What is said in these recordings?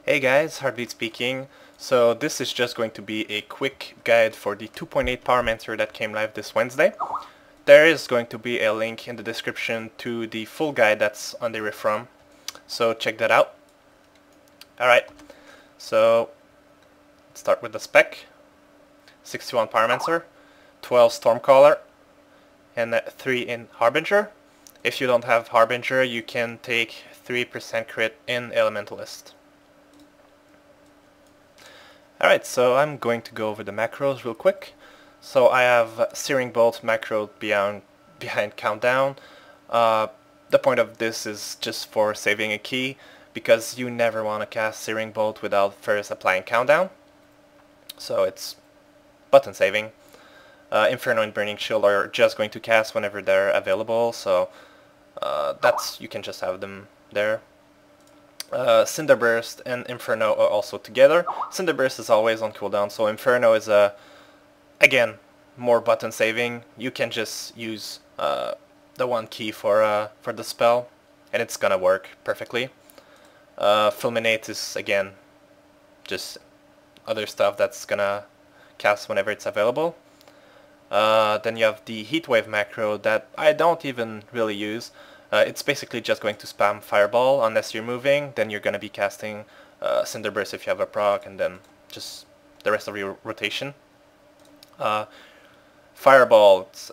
Hey guys, Heartbeat speaking. So this is just going to be a quick guide for the 2.8 Pyromancer that came live this Wednesday. There is going to be a link in the description to the full guide that's on the from, so check that out. Alright, so let's start with the spec. 61 Pyromancer, 12 Stormcaller, and 3 in Harbinger. If you don't have Harbinger, you can take 3% crit in Elementalist. Alright, so I'm going to go over the macros real quick. So I have Searing Bolt macro behind Countdown. The point of this is just for saving a key, because you never want to cast Searing Bolt without first applying Countdown. So it's button saving. Inferno and Burning Shield are just going to cast whenever they're available, so you can just have them there. Cinder Burst and Inferno are also together. Cinder Burst is always on cooldown, so Inferno is again, more button saving. You can just use the one key for the spell, and it's gonna work perfectly. Fulminate is again just other stuff that's gonna cast whenever it's available. Then you have the Heatwave macro that I don't even really use. It's basically just going to spam Fireball unless you're moving, then you're going to be casting Cinder Burst if you have a proc, and then just the rest of your rotation. Fireball, it's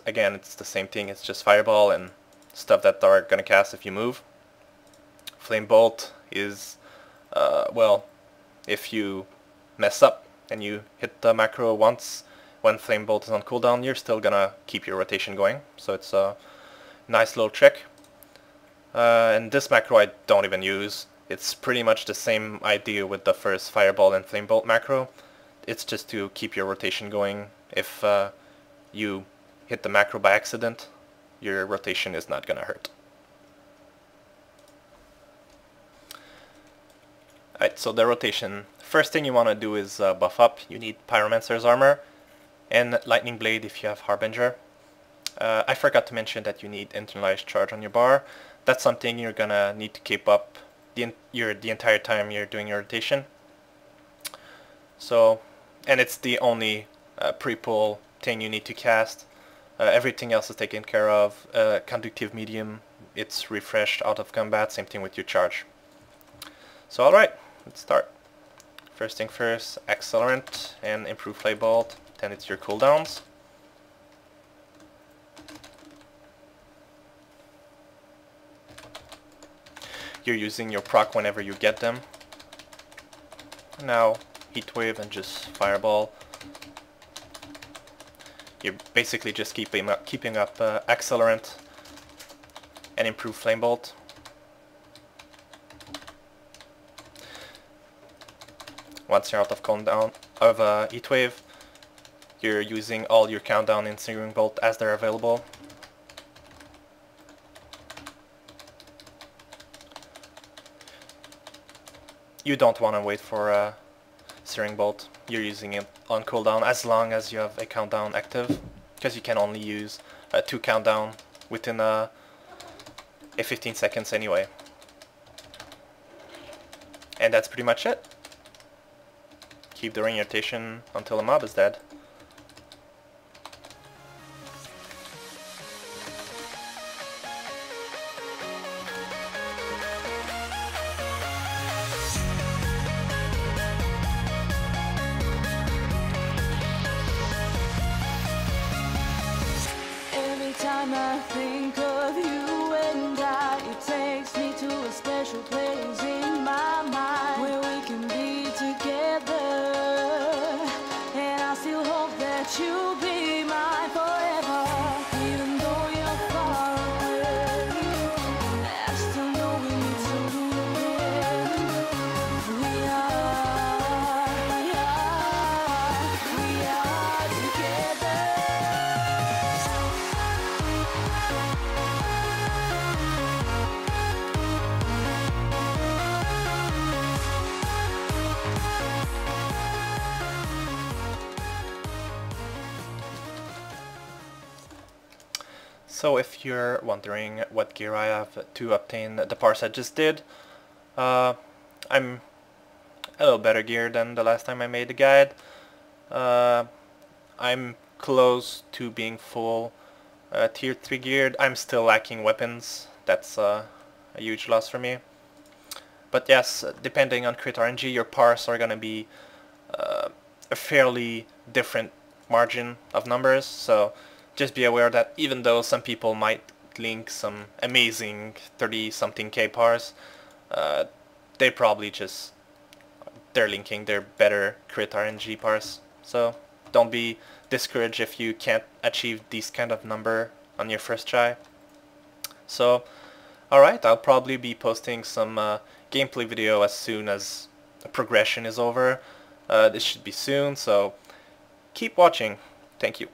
the same thing, it's just Fireball and stuff that are going to cast if you move. Flame Bolt is, well, if you mess up and you hit the macro once when Flame Bolt is on cooldown, you're still going to keep your rotation going, so it's a nice little trick. And this macro I don't even use. It's pretty much the same idea with the first Fireball and Flame Bolt macro. It's just to keep your rotation going. If you hit the macro by accident, your rotation is not gonna hurt. Alright, so the rotation. First thing you want to do is buff up. You need Pyromancer's armor and Lightning Blade if you have Harbinger. I forgot to mention that you need internalized charge on your bar. That's something you're gonna need to keep up the entire time you're doing your rotation. So, and it's the only pre-pull thing you need to cast. Everything else is taken care of. Conductive medium, it's refreshed out of combat. Same thing with your charge. So alright, let's start. First thing first, Accelerant and Improve Flame Bolt. Then it's your cooldowns. You're using your proc whenever you get them. Now Heatwave and just Fireball. You're basically just keeping up Accelerant and Improve Flame Bolt. Once you're out of cooldown of Heatwave, you're using all your countdown in Searing Bolt as they're available. You don't want to wait for Searing Bolt. You're using it on cooldown as long as you have a countdown active, because you can only use 2 countdown within a 15 seconds anyway. And that's pretty much it. Keep the ring rotation until a mob is dead. Time I think of you and it takes me to a special place in my mind where we can be together, and I still hope that you'll be mine forever. Even though you're far away, I still know we need to do it. We are together. So if you're wondering what gear I have to obtain the parts I just did, I'm a little better gear than the last time I made the guide. I'm close to being full tier 3 geared. I'm still lacking weapons. That's a huge loss for me. But yes, depending on crit RNG, your parse are gonna be a fairly different margin of numbers, so just be aware that even though some people might link some amazing 30-something K parse, they probably just, they're linking their better crit RNG parse. So don't be discouraged if you can't achieve this kind of number on your first try. So alright, I'll probably be posting some gameplay video as soon as the progression is over. This should be soon, so keep watching. Thank you.